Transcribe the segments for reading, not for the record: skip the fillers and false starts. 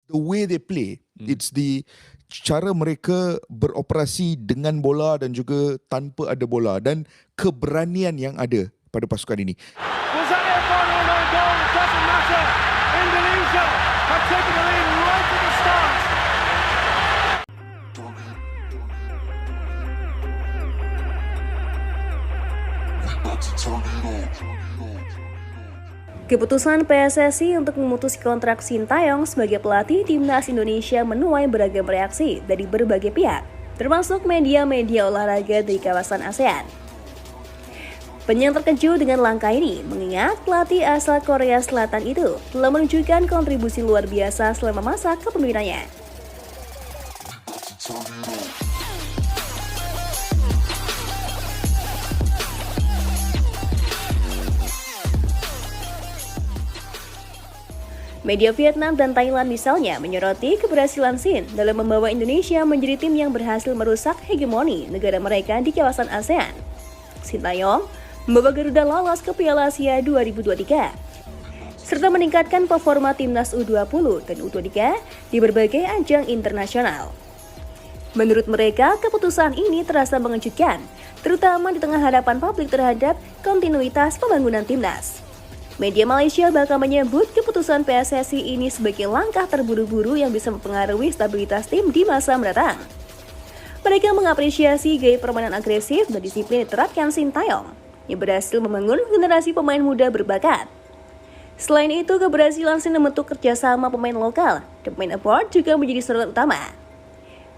The way they play, it's the cara mereka beroperasi dengan bola dan juga tanpa ada bola, dan keberanian yang ada pada pasukan ini. Was that their final no goal? It doesn't matter. Indonesia have taken the lead right at the start. Keputusan PSSI untuk memutus kontrak Sintayong sebagai pelatih timnas Indonesia menuai beragam reaksi dari berbagai pihak, termasuk media-media olahraga dari kawasan ASEAN. Banyak terkejut dengan langkah ini, mengingat pelatih asal Korea Selatan itu telah menunjukkan kontribusi luar biasa selama masa kepemimpinannya. Media Vietnam dan Thailand misalnya menyoroti keberhasilan Sin dalam membawa Indonesia menjadi tim yang berhasil merusak hegemoni negara mereka di kawasan ASEAN. Sintayong membawa Garuda lolos ke Piala Asia 2023, serta meningkatkan performa timnas U20 dan U23 di berbagai ajang internasional. Menurut mereka, keputusan ini terasa mengejutkan, terutama di tengah harapan publik terhadap kontinuitas pembangunan timnas. Media Malaysia bahkan menyebut keputusan PSSI ini sebagai langkah terburu-buru yang bisa mempengaruhi stabilitas tim di masa mendatang. Mereka mengapresiasi gaya permainan agresif dan disiplin diterapkan Sintayong yang berhasil membangun generasi pemain muda berbakat. Selain itu, keberhasilan Sin membentuk kerjasama pemain lokal dan pemain abroad juga menjadi sorotan utama.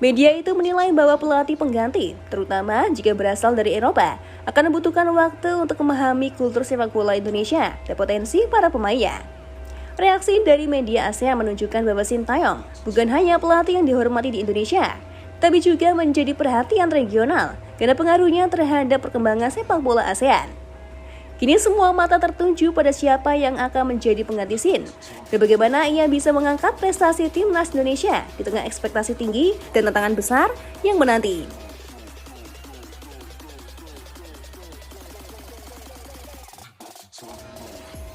Media itu menilai bahwa pelatih pengganti, terutama jika berasal dari Eropa, akan membutuhkan waktu untuk memahami kultur sepak bola Indonesia dan potensi para pemainnya. Reaksi dari media ASEAN menunjukkan bahwa Sintayong bukan hanya pelatih yang dihormati di Indonesia, tapi juga menjadi perhatian regional karena pengaruhnya terhadap perkembangan sepak bola ASEAN. Kini semua mata tertuju pada siapa yang akan menjadi pengganti Sin dan bagaimana ia bisa mengangkat prestasi timnas Indonesia di tengah ekspektasi tinggi dan tantangan besar yang menanti.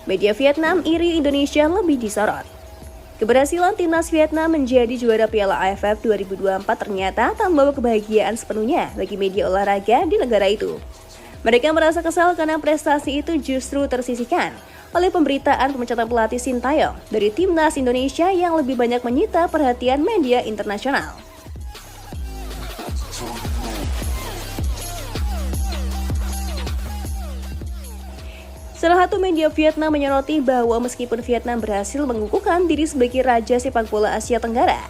Media Vietnam iri Indonesia lebih disorot. Keberhasilan timnas Vietnam menjadi juara Piala AFF 2024 ternyata tak membawa kebahagiaan sepenuhnya bagi media olahraga di negara itu. Mereka merasa kesal karena prestasi itu justru tersisihkan oleh pemberitaan pemecatan pelatih Sintayong dari timnas Indonesia yang lebih banyak menyita perhatian media internasional. Salah satu media Vietnam menyoroti bahwa meskipun Vietnam berhasil mengukuhkan diri sebagai raja sepak bola Asia Tenggara,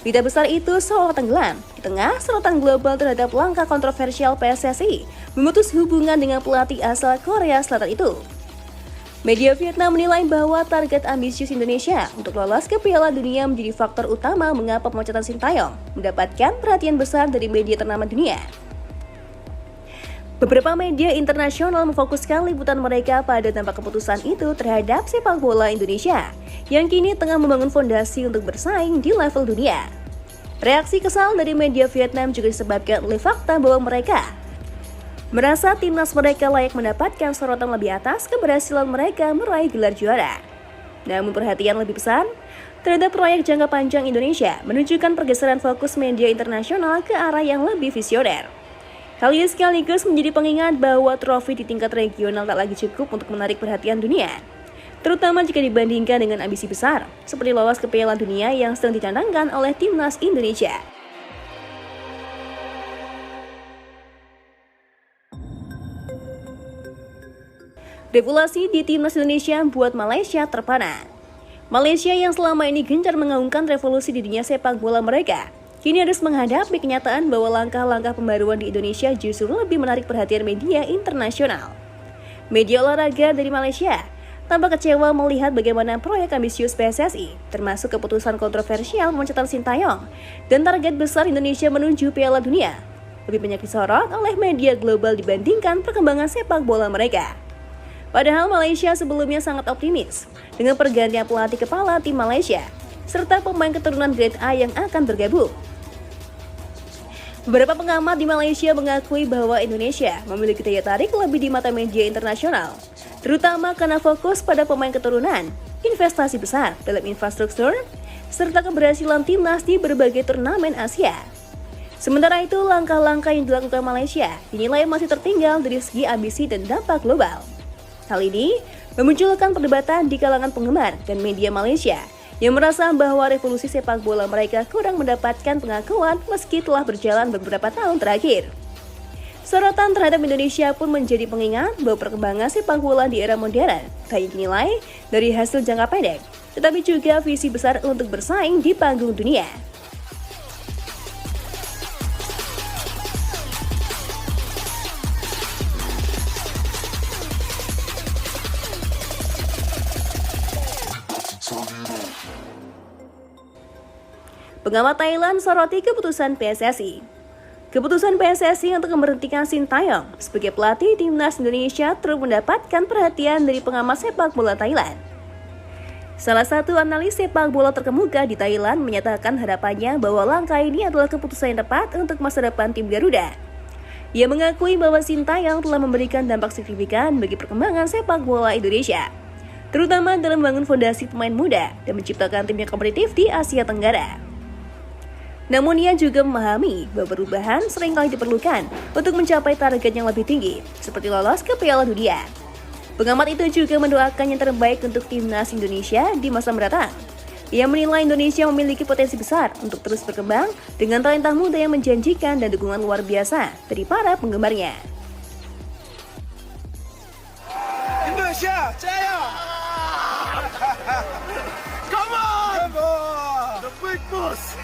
berita besar itu seolah tenggelam di tengah sorotan global terhadap langkah kontroversial PSSI memutus hubungan dengan pelatih asal Korea Selatan itu. Media Vietnam menilai bahwa target ambisius Indonesia untuk lolos ke Piala Dunia menjadi faktor utama mengapa pemecatan Sintayong mendapatkan perhatian besar dari media ternama dunia. Beberapa media internasional memfokuskan liputan mereka pada dampak keputusan itu terhadap sepak bola Indonesia yang kini tengah membangun fondasi untuk bersaing di level dunia. Reaksi kesal dari media Vietnam juga disebabkan oleh fakta bahwa mereka merasa timnas mereka layak mendapatkan sorotan lebih atas keberhasilan mereka meraih gelar juara. Namun perhatian lebih besar terhadap proyek jangka panjang Indonesia menunjukkan pergeseran fokus media internasional ke arah yang lebih visioner. Hal ini sekaligus menjadi pengingat bahwa trofi di tingkat regional tak lagi cukup untuk menarik perhatian dunia, terutama jika dibandingkan dengan ambisi besar, seperti lolos ke Piala Dunia yang sedang dicandangkan oleh timnas Indonesia. Revolusi di timnas Indonesia membuat Malaysia terpana. Malaysia yang selama ini gencar mengaungkan revolusi di dunia sepak bola mereka, kini harus menghadapi kenyataan bahwa langkah-langkah pembaruan di Indonesia justru lebih menarik perhatian media internasional. Media olahraga dari Malaysia tampak kecewa melihat bagaimana proyek ambisius PSSI, termasuk keputusan kontroversial pemecatan Sintayong dan target besar Indonesia menuju Piala Dunia, lebih banyak disorot oleh media global dibandingkan perkembangan sepak bola mereka. Padahal Malaysia sebelumnya sangat optimis dengan pergantian pelatih kepala tim Malaysia, serta pemain keturunan grade A yang akan bergabung. Beberapa pengamat di Malaysia mengakui bahwa Indonesia memiliki daya tarik lebih di mata media internasional, terutama karena fokus pada pemain keturunan, investasi besar dalam infrastruktur, serta keberhasilan timnas di berbagai turnamen Asia. Sementara itu, langkah-langkah yang dilakukan Malaysia dinilai masih tertinggal dari segi ambisi dan dampak global. Hal ini memunculkan perdebatan di kalangan penggemar dan media Malaysia yang merasa bahwa revolusi sepak bola mereka kurang mendapatkan pengakuan meski telah berjalan beberapa tahun terakhir. Sorotan terhadap Indonesia pun menjadi pengingat bahwa perkembangan sepak bola di era modern tak dinilai dari hasil jangka pendek, tetapi juga visi besar untuk bersaing di panggung dunia. Pengamat Thailand soroti keputusan PSSI. Keputusan PSSI untuk memberhentikan Sintayong sebagai pelatih timnas Indonesia terus mendapatkan perhatian dari pengamat sepak bola Thailand. Salah satu analis sepak bola terkemuka di Thailand menyatakan harapannya bahwa langkah ini adalah keputusan yang tepat untuk masa depan tim Garuda. Ia mengakui bahwa Sintayong telah memberikan dampak signifikan bagi perkembangan sepak bola Indonesia, terutama dalam membangun fondasi pemain muda dan menciptakan tim yang kompetitif di Asia Tenggara. Namun ia juga memahami bahwa perubahan seringkali diperlukan untuk mencapai target yang lebih tinggi, seperti lolos ke Piala Dunia. Pengamat itu juga mendoakan yang terbaik untuk timnas Indonesia di masa mendatang. Ia menilai Indonesia memiliki potensi besar untuk terus berkembang dengan talenta muda yang menjanjikan dan dukungan luar biasa dari para penggemarnya. Indonesia, jaya! Come on! The big boss!